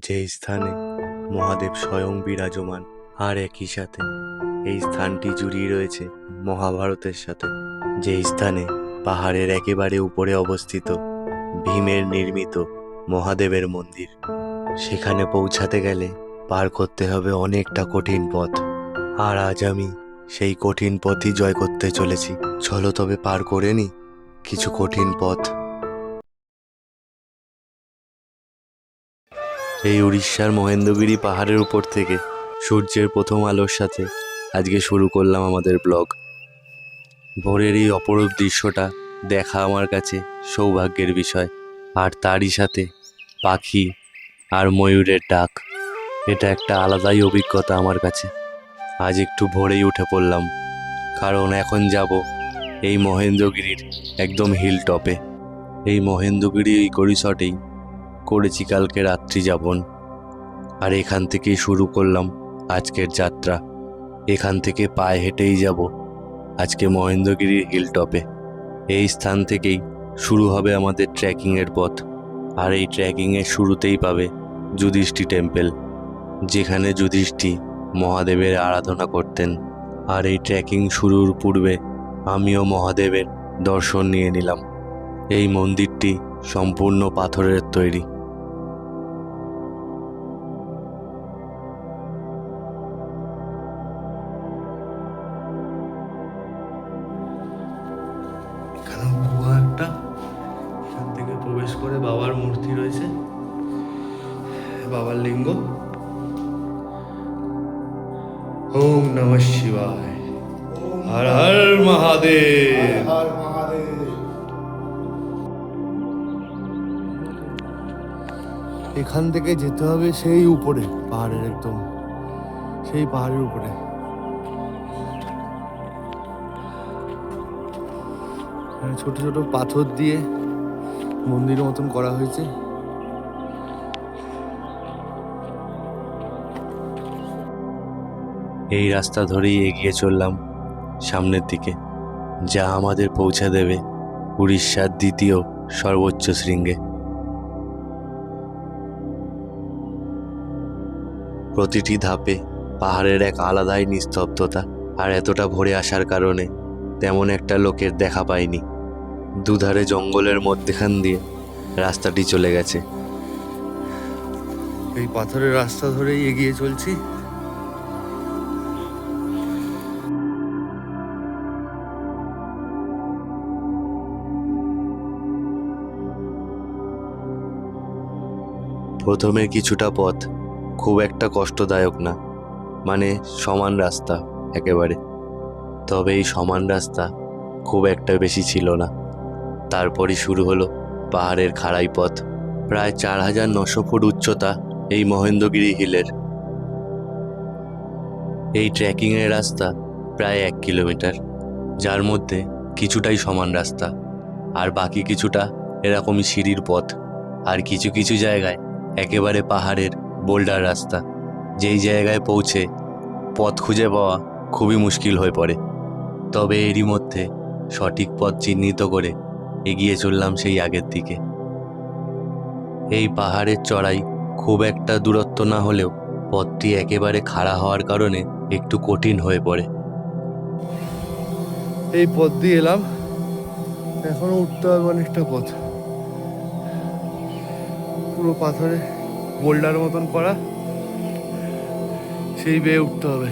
যে স্থানে মহাদেব স্বয়ং বিরাজমান, আর একই সাথে এই স্থানটি জুড়িয়ে রয়েছে মহাভারতের সাথে। যে স্থানে পাহাড়ের একেবারে উপরে অবস্থিত ভীমের নির্মিত মহাদেবের মন্দির। সেখানে পৌঁছাতে গেলে পার করতে হবে অনেকটা কঠিন পথ, আর আজ আমি সেই কঠিন পথই জয় করতে চলেছি। চলো তবে পার করে নি কিছু কঠিন পথ। এই উড়িষ্যার মহেন্দ্রগিরি পাহাড়ের উপর থেকে সূর্যের প্রথম আলোর সাথে আজকে শুরু করলাম আমাদের ব্লগ। ভোরের এই অপরূপ দৃশ্যটা দেখা আমার কাছে সৌভাগ্যের বিষয়, আর তারই সাথে পাখি আর ময়ূরের ডাক। এটা একটা আলাদাই অভিজ্ঞতা আমার কাছে। আজ একটু ভোরেই উঠে পড়লাম, কারণ এখন যাব এই মহেন্দ্রগিরির একদম হিল টপে। এই মহেন্দ্রগিরি ইকো রিসর্টেই করেছি কালকে রাত্রি যাপন, আর এখান থেকেই শুরু করলাম আজকের যাত্রা। এখান থেকে পায়ে হেঁটেই যাব আজকে মহেন্দ্রগিরির হিল টপে। এই স্থান থেকেই শুরু হবে আমাদের ট্রেকিংয়ের পথ, আর এই ট্রেকিংয়ের শুরুতেই পাবে যুধিষ্ঠি টেম্পল, যেখানে যুধিষ্ঠি মহাদেবের আরাধনা করতেন। আর এই ট্রেকিং শুরুর পূর্বে আমিও মহাদেবের দর্শন নিয়ে নিলাম। এই মন্দিরটি সম্পূর্ণ পাথরের তৈরি। এখানে গুহা একটা, এখান থেকে প্রবেশ করে বাবার মূর্তি রয়েছে, বাবার লিঙ্গ। ওম নমঃ শিবায়, হর হর মহাদেব। হর মহাদেব। এখান থেকে যেতে হবে সেই উপরে, পাহাড়ের একদম সেই পাহাড়ের উপরে। ছোট ছোট পাথর দিয়ে মন্দিরের মতন করা হয়েছে। এই রাস্তা ধরেই এগিয়ে চললাম সামনের দিকে, যা আমাদের পৌঁছে দেবে উড়িষ্যার দ্বিতীয় সর্বোচ্চ শৃঙ্গে। প্রতিটি ধাপে পাহাড়ের এক আলাদাই নিস্তব্ধতা, আর এতটা ভোরে আসার কারণে তেমন একটা লোকের দেখা পাইনি। দুধারে জঙ্গলের মধ্যেখান দিয়ে রাস্তাটি চলে গেছে। এই পাথরের রাস্তা ধরেই এগিয়ে চলছি। প্রথমে কিছুটা পথ খুব একটা কষ্টদায়ক না, মানে সমান রাস্তা একেবারে। তবে এই সমান রাস্তা খুব একটা বেশি ছিল না। তারপরই শুরু হলো পাহাড়ের খাড়াই পথ। প্রায় 4900 ফুট উচ্চতা এই মহেন্দ্রগিরি হিলের। এই ট্রেকিংয়ের রাস্তা প্রায় 1 কিলোমিটার, যার মধ্যে কিছুটাই সমান রাস্তা, আর বাকি কিছুটা এরকমই সিঁড়ির পথ, আর কিছু কিছু জায়গায় একেবারে পাহাড়ের বোল্ডার রাস্তা, যেই জায়গায় পৌঁছে পথ খুঁজে পাওয়া খুবই মুশকিল হয়ে পড়ে। তবে এরই মধ্যে সঠিক পথ চিহ্নিত করে এগিয়ে চললাম সেই আগের দিকে। এই পাহাড়ের চড়াই খুব একটা দূরত্ব না হলেও পথটি একেবারে খাড়া হওয়ার কারণে একটু কঠিন হয়ে পড়ে। এই পথ দিয়ে এলাম, এখনো উঠতে হবে অনেকটা পথ। পুরো পাথরে বোল্ডার মতন করা, সেই বেয়ে উঠতে হবে।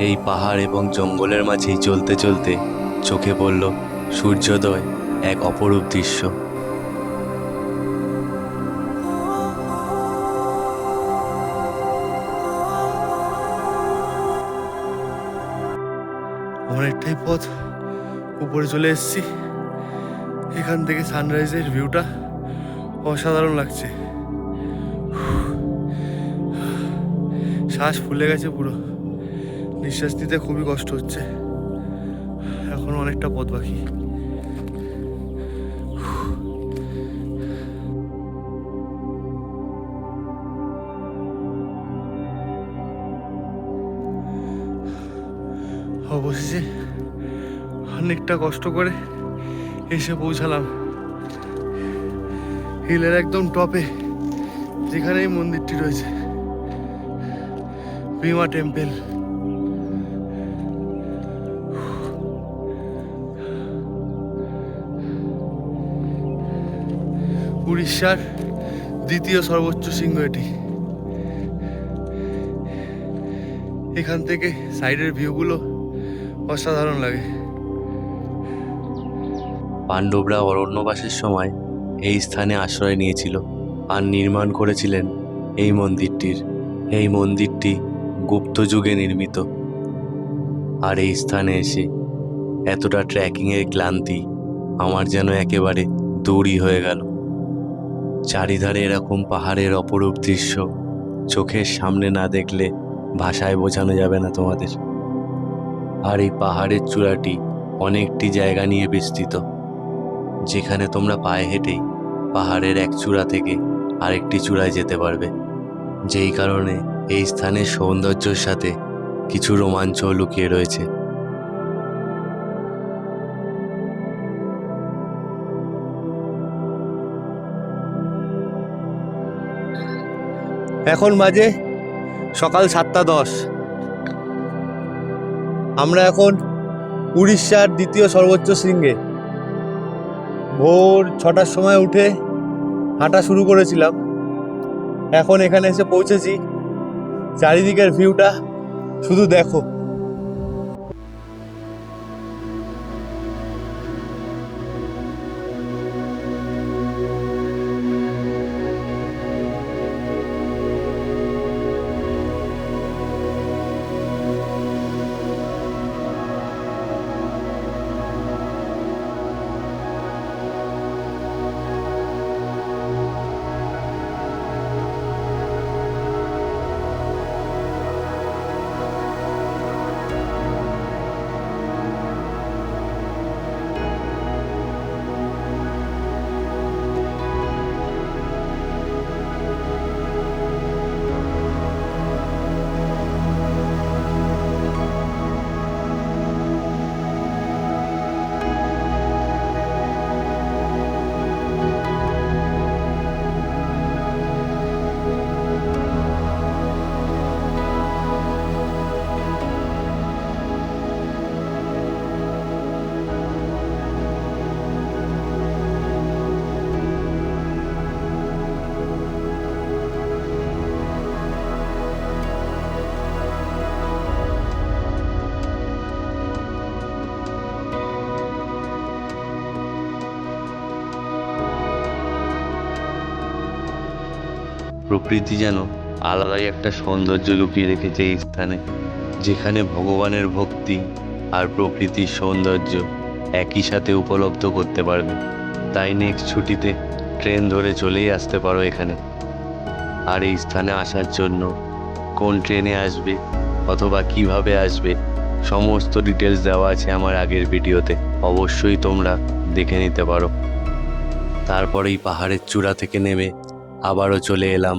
এই পাহাড় এবং জঙ্গলের মাঝেই চলতে চলতে চোখে পড়ল সূর্যোদয়, এক অপরূপ দৃশ্য। অনেকটাই পথ উপরে চলে এসেছি। এখান থেকে সানরাইজের ভিউটা অসাধারণ লাগছে। শ্বাস ফুলে গেছে পুরো, নিঃশ্বাস নিতে খুবই কষ্ট হচ্ছে। এখন এখন অনেকটা পথ বাকি। অবশেষে অনেকটা কষ্ট করে এসে পৌঁছালাম হিলের একদম টপে, যেখানে এই মন্দিরটি রয়েছে, ভীমা টেম্পল। উড়িষ্যার দ্বিতীয় সর্বোচ্চ শৃঙ্গ এটি। এখান থেকে সাইডের ভিউগুলো অসাধারণ লাগে। পাণ্ডবরা অরণ্যবাসের সময় এই স্থানে আশ্রয় নিয়েছিল আর নির্মাণ করেছিলেন এই মন্দিরটির। এই মন্দিরটি গুপ্ত যুগে নির্মিত। আর এই স্থানে এসে এতটা ট্রেকিংয়ের ক্লান্তি আমার যেন একেবারে দূরই হয়ে গেল। চারিধারে এরকম পাহাড়ের অপরূপ দৃশ্য চোখের সামনে না দেখলে ভাষায় বোঝানো যাবে না তোমাদের। আর এই পাহাড়ের চূড়াটি অনেকটি জায়গা নিয়ে বিস্তৃত, যেখানে তোমরা পায়ে হেঁটেই পাহাড়ের এক চূড়া থেকে আরেকটি চূড়ায় যেতে পারবে। যেই কারণে এই স্থানের সৌন্দর্যের সাথে কিছু রোমাঞ্চও লুকিয়ে রয়েছে। এখন বাজে সকাল 7:10। আমরা এখন উড়িষ্যার দ্বিতীয় সর্বোচ্চ শৃঙ্গে। ভোর 6টার সময় উঠে হাঁটা শুরু করেছিলাম, এখন এখানে এসে পৌঁছেছি। চারিদিকের ভিউটা শুধু দেখো। প্রকৃতি যেন আলাদাই একটা সৌন্দর্য লুকিয়ে রেখেছে এই স্থানে, যেখানে ভগবানের ভক্তি আর প্রকৃতির সৌন্দর্য একই সাথে উপলব্ধ করতে পারবে। তাই নেক্সট ছুটিতে ট্রেন ধরে চলেই আসতে পারো এখানে। আর এই স্থানে আসার জন্য কোন ট্রেনে আসবে অথবা কিভাবে আসবে সমস্ত ডিটেলস দেওয়া আছে আমার আগের ভিডিওতে, অবশ্যই তোমরা দেখে নিতে পারো। তারপরেই পাহাড়ের চূড়া থেকে নেমে আবারও চলে এলাম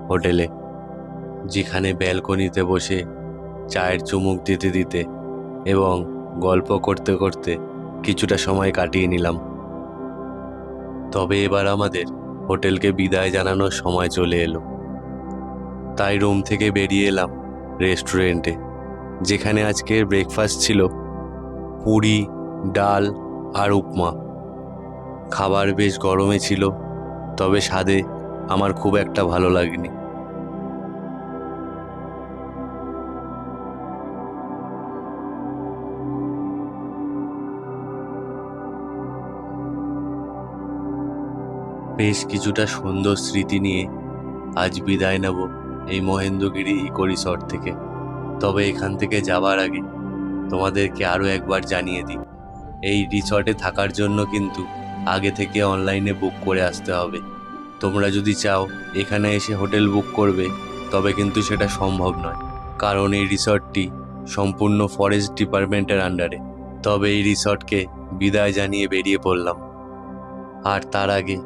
হোটেলে, যেখানে ব্যালকনিতে বসে চায়ের চুমুক দিতে দিতে এবং গল্প করতে করতে কিছুটা সময় কাটিয়ে নিলাম। তবে এবার আমাদের হোটেলকে বিদায় জানানোর সময় চলে এলো। তাই রুম থেকে বেরিয়ে এলাম রেস্টুরেন্টে, যেখানে আজকের ব্রেকফাস্ট ছিল পুরি, ডাল আর উপমা। খাবার বেশ গরমে ছিল, তবে স্বাদে আমার খুব একটা ভালো লাগেনি। বেশ কিছুটা সুন্দর স্মৃতি নিয়ে আজ বিদায় নেব এই মহেন্দ্রগিরি ইকো রিসর্ট থেকে। তবে এখান থেকে যাওয়ার আগে তোমাদেরকে আরও একবার জানিয়ে দিই, এই রিসর্টে থাকার জন্য কিন্তু আগে থেকে অনলাইনে বুক করে আসতে হবে। তোমরা যদি চাও এখানে এসে হোটেল বুক করবে, তবে কিন্তু সেটা সম্ভব নয়, কারণ এই রিসর্টটি সম্পূর্ণ ফরেস্ট ডিপার্টমেন্টের আন্ডারে। তবে এই রিসর্টকে বিদায় জানিয়ে বেরিয়ে পড়লাম। আর তার আগে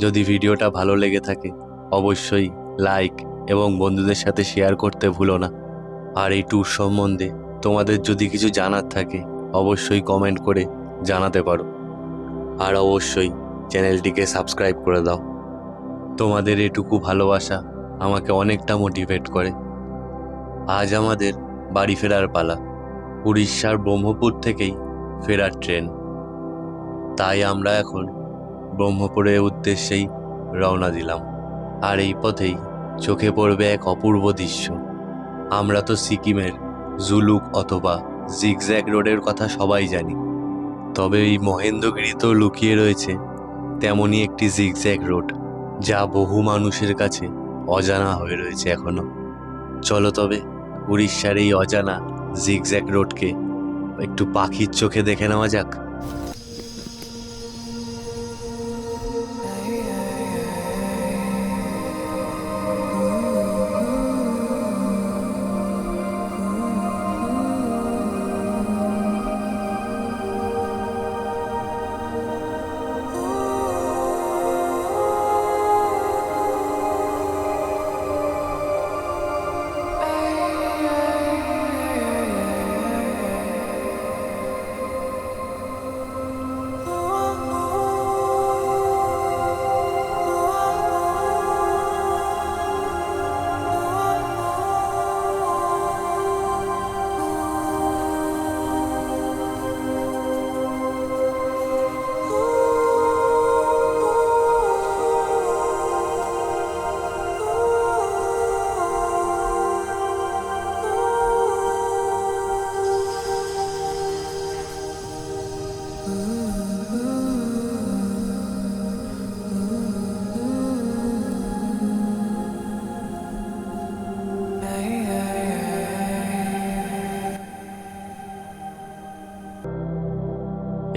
যদি ভিডিওটা ভালো লেগে থাকে অবশ্যই লাইক এবং বন্ধুদের সাথে শেয়ার করতে ভুলো না। আর এই ট্যুর সম্বন্ধে তোমাদের যদি কিছু জানার থাকে অবশ্যই কমেন্ট করে জানাতে পারো। আর অবশ্যই চ্যানেলটিকে সাবস্ক্রাইব করে দাও। তোমাদের এটুকু ভালোবাসা আমাকে অনেকটা মোটিভেট করে। আজ আমাদের বাড়ি ফেরার পালা। উড়িষ্যার ব্রহ্মপুর থেকেই ফেরার ট্রেন, তাই আমরা এখন ব্রহ্মপুরের উদ্দেশ্যেই রওনা দিলাম। আর এই পথেই চোখে পড়বে এক অপূর্ব দৃশ্য। আমরা তো সিকিমের জুলুক অথবা জিগজ্যাগ রোডের কথা সবাই জানি, তবে এই মহেন্দ্রগিরিতেও লুকিয়ে রয়েছে তেমনই একটি জিগজ্যাগ রোড, যা বহু মানুষের কাছে অজানা হয়ে রয়েছে এখনো। চলো তবে উড়িষ্যার এই অজানা জিগজ্যাগ রোডকে একটু পাখির চোখে দেখে নেওয়া যাক।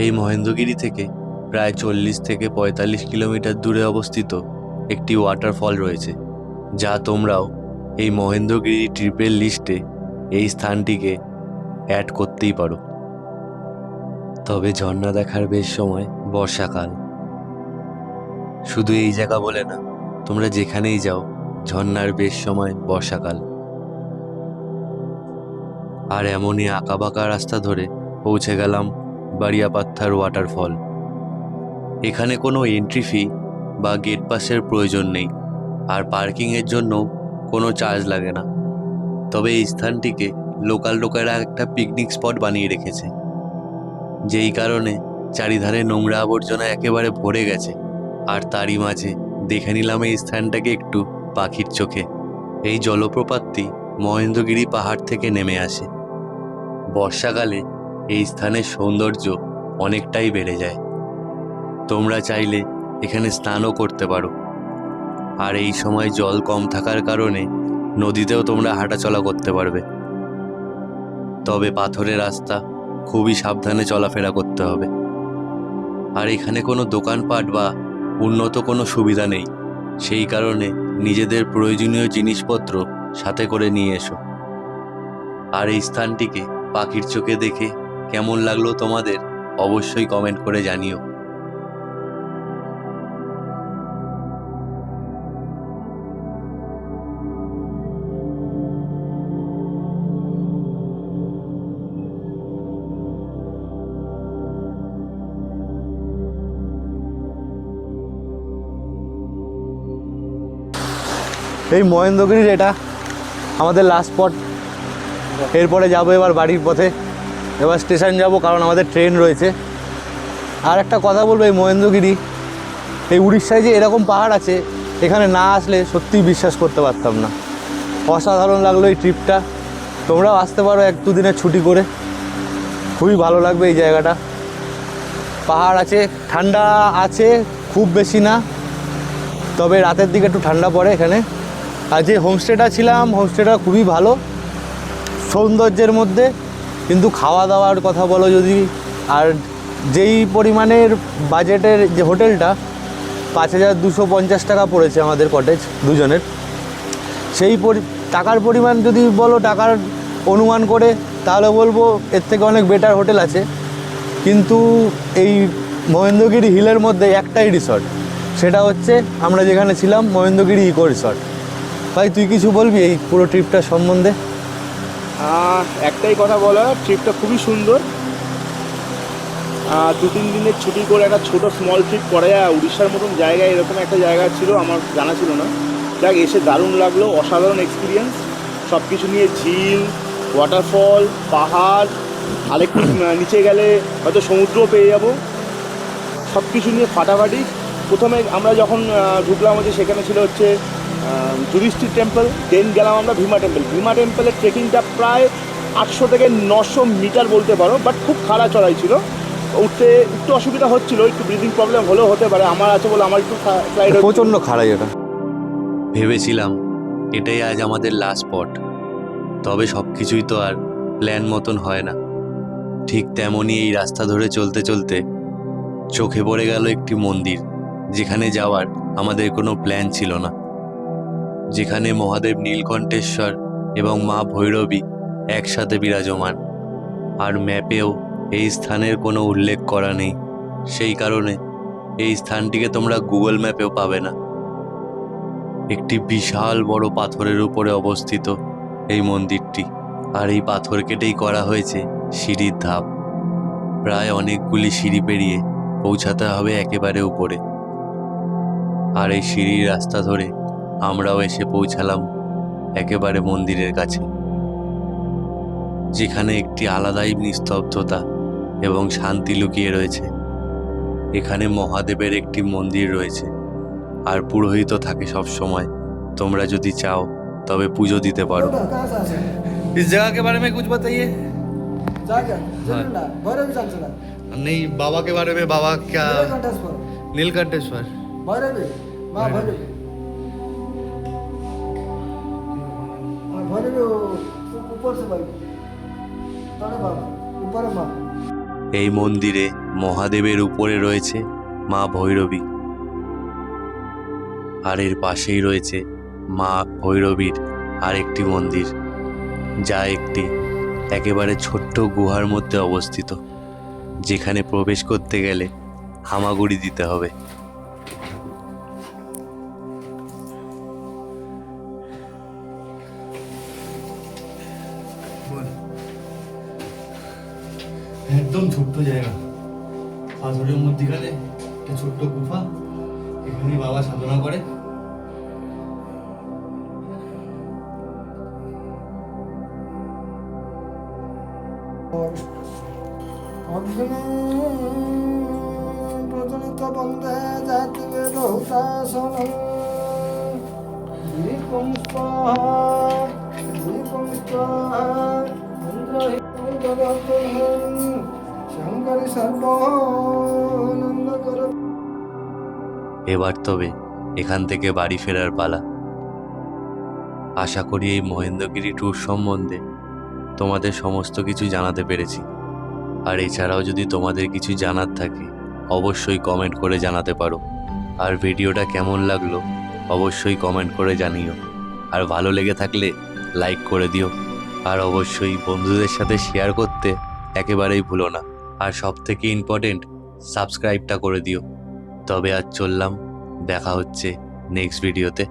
এই মহেন্দ্রগিরি থেকে প্রায় 40 থেকে 45 কিলোমিটার দূরে অবস্থিত একটি ওয়াটারফল রয়েছে, যা তোমরাও এই মহেন্দ্রগিরি ট্রিপের লিস্টে এই স্থানটিকে অ্যাড করতেই পারো। তবে ঝর্ণা দেখার বেশ সময় বর্ষাকাল। শুধু এই জায়গা বলে না, তোমরা যেখানেই যাও ঝর্ণার বেশ সময় বর্ষাকাল। আর এমনই আঁকাবাঁকা রাস্তা ধরে পৌঁছে গেলাম বাড়িয়াপাত্থার ওয়াটারফল। এখানে কোনো এন্ট্রি ফি বা গেট পাসের প্রয়োজন নেই, আর পার্কিংয়ের জন্য কোনো চার্জ লাগে না। তবে এই স্থানটিকে লোকেরা একটা পিকনিক স্পট বানিয়ে রেখেছে, যেই কারণে চারিধারে নোংরা আবর্জনা একেবারে ভরে গেছে। আর তারই মাঝে দেখে নিলাম এই স্থানটাকে একটু পাখির চোখে। এই জলপ্রপাতটি মহেন্দ্রগিরি পাহাড় থেকে নেমে আসে। বর্ষাকালে এই স্থানের সৌন্দর্য অনেকটাই বেড়ে যায়। তোমরা চাইলে এখানে স্নানও করতে পারো। আর এই সময় জল কম থাকার কারণে নদীতেও তোমরা হাঁটাচলা করতে পারবে। তবে পাথরের রাস্তা, খুবই সাবধানে চলাফেরা করতে হবে। আর এখানে কোনো দোকানপাট বা উন্নত কোনো সুবিধা নেই, সেই কারণে নিজেদের প্রয়োজনীয় জিনিসপত্র সাথে করে নিয়ে এসো। আর এই স্থানটিকে পাখির চোখে দেখে কেমন লাগলো তোমাদের অবশ্যই কমেন্ট করে জানিও। এই মহেন্দ্রগিরির এটা আমাদের লাস্ট স্পট। এরপরে যাবো এবার বাড়ির পথে, এবার স্টেশন যাব, কারণ আমাদের ট্রেন রয়েছে। আর একটা কথা বলবো, এই মহেন্দ্রগিরি, এই উড়িষ্যায় যে এরকম পাহাড় আছে, এখানে না আসলে সত্যিই বিশ্বাস করতে পারতাম না। অসাধারণ লাগলো এই ট্রিপটা। তোমরাও আসতে পারো 1-2 দিনের ছুটি করে, খুবই ভালো লাগবে এই জায়গাটা। পাহাড় আছে, ঠান্ডা আছে, খুব বেশি না, তবে রাতের দিকে একটু ঠান্ডা পড়ে এখানে। আর যে হোমস্টেটা ছিলাম, হোমস্টেটা খুবই ভালো সৌন্দর্যের মধ্যে, কিন্তু খাওয়া দাওয়ার কথা বলো যদি, আর যেই পরিমাণের বাজেটের যে হোটেলটা 5250 টাকা পড়েছে আমাদের কটেজ দুজনের, সেই টাকার পরিমাণ যদি বলো, টাকার অনুমান করে, তাহলে বলবো এর থেকে অনেক বেটার হোটেল আছে। কিন্তু এই মহেন্দ্রগিরি হিলের মধ্যে একটাই রিসর্ট, সেটা হচ্ছে আমরা যেখানে ছিলাম মহেন্দ্রগিরি ইকো রিসর্ট। ভাই তুই কিছু বলবি এই পুরো ট্রিপটার সম্বন্ধে? একটাই কথা বলা, ট্রিপটা খুবই সুন্দর। 2-3 দিনের ছুটি করে একটা ছোট স্মল ট্রিপ করা যায় উড়িষ্যার মতন জায়গায়, এরকম একটা জায়গা ছিল আমার জানা ছিল না। যাক, এসে দারুণ লাগলো, অসাধারণ এক্সপিরিয়েন্স। সব কিছু নিয়ে ঝিল, ওয়াটারফল, পাহাড়, আরেকটু নিচে গেলে হয়তো সমুদ্রও পেয়ে যাব, সব কিছু নিয়ে ফাটাফাটি। প্রথমে আমরা যখন ঢুকলাম হচ্ছে সেখানে ছিল হচ্ছে যুধিষ্ঠির টেম্পল, দেন গেলাম আমরা ভীমা টেম্পল। ভীমা টেম্পলের ট্রেকিংটা প্রায় 800 থেকে 900 মিটার বলতে পারো, বাট খুব খাড়া চড়াই ছিল, উঠতে একটু অসুবিধা হচ্ছিলো, একটু ব্রিদিং প্রবলেম হলেও হতে পারে, আমার আছে বলে আমার একটু ফ্লাইট প্রচণ্ড খাড়াই এটা। ভেবেছিলাম এটাই আজ আমাদের লাস্ট স্পট, তবে সব কিছুই তো আর প্ল্যান মতন হয় না। ঠিক তেমনই এই রাস্তা ধরে চলতে চলতে চোখে পড়ে গেল একটি মন্দির, যেখানে যাওয়ার আমাদের কোনো প্ল্যান ছিল না, যেখানে মহাদেব নীলকণ্ঠেশ্বর এবং মা ভৈরবী একসাথে বিরাজমান। আর ম্যাপেও এই স্থানের কোনো উল্লেখ করা নেই, সেই কারণে এই স্থানটিকে তোমরা গুগল ম্যাপেও পাবে না। একটি বিশাল বড় পাথরের উপরে অবস্থিত এই মন্দিরটি, আর এই পাথর কেটেই করা হয়েছে সিঁড়ির ধাপ। প্রায় অনেকগুলি সিঁড়ি পেরিয়ে পৌঁছাতে হবে একেবারে উপরে, আর এই সিঁড়ির রাস্তা ধরে আমরাও এসে পৌঁছালাম একেবারে মন্দিরের কাছে, যেখানে একটি আলাদাই নিস্তব্ধতা এবং শান্তি লুকিয়ে রয়েছে। এখানে মহাদেবের একটি মন্দির রয়েছে, আর পুরোহিত থাকে সব সময়। তোমরা যদি চাও তবে পুজো দিতে পারো। इस जगह के बारे में कुछ बताइए। भैरवी चंचला नहीं, बाबा के बारे में, बाबा क्या? कंटेश्वर नीलकंठेश्वर। भैरवी माँ भैरवी भैरवी ऊपर से भाई तड़े बाबा ऊपर है माँ। এই মন্দিরে মহাদেবের উপরে রয়েছে মা ভৈরবী, আর এর পাশেই রয়েছে মা ভৈরবীর আরেকটি মন্দির, যা একটি একেবারে ছোট্ট গুহার মধ্যে অবস্থিত, যেখানে প্রবেশ করতে গেলে হামাগুড়ি দিতে হবে। একদম ছোট্ট জায়গা, পাথরের মধ্যখানে একটা ছোট্ট গুফা, এখানে বাবা সাধনা করে। অগ্নি প্রজ্বলিত বন্দে জাতি বেদ হুতাসন দীপং স্বাহা দীপং স্বাহা ইন্দ্রহিতং শঙ্করি সর্বানন্দ কর। এবার তবে এখান থেকে বাড়ি ফেরার পালা। আশা করি এই মহেন্দ্রগিরি ট্যুর সম্বন্ধে তোমাদের সমস্ত কিছু জানাতে পেরেছি। আর এছাড়াও যদি তোমাদের কিছু জানার থাকে অবশ্যই কমেন্ট করে জানাতে পারো। আর ভিডিওটা কেমন লাগলো অবশ্যই কমেন্ট করে জানিও। আর ভালো লেগে থাকলে লাইক করে দিও, আর অবশ্যই বন্ধুদের সাথে শেয়ার করতে একেবারেই ভুলো না। আর সবথেকে ইম্পর্টেন্ট, সাবস্ক্রাইবটা করে দিও। তবে আজ চললাম, দেখা হচ্ছে নেক্সট ভিডিওতে।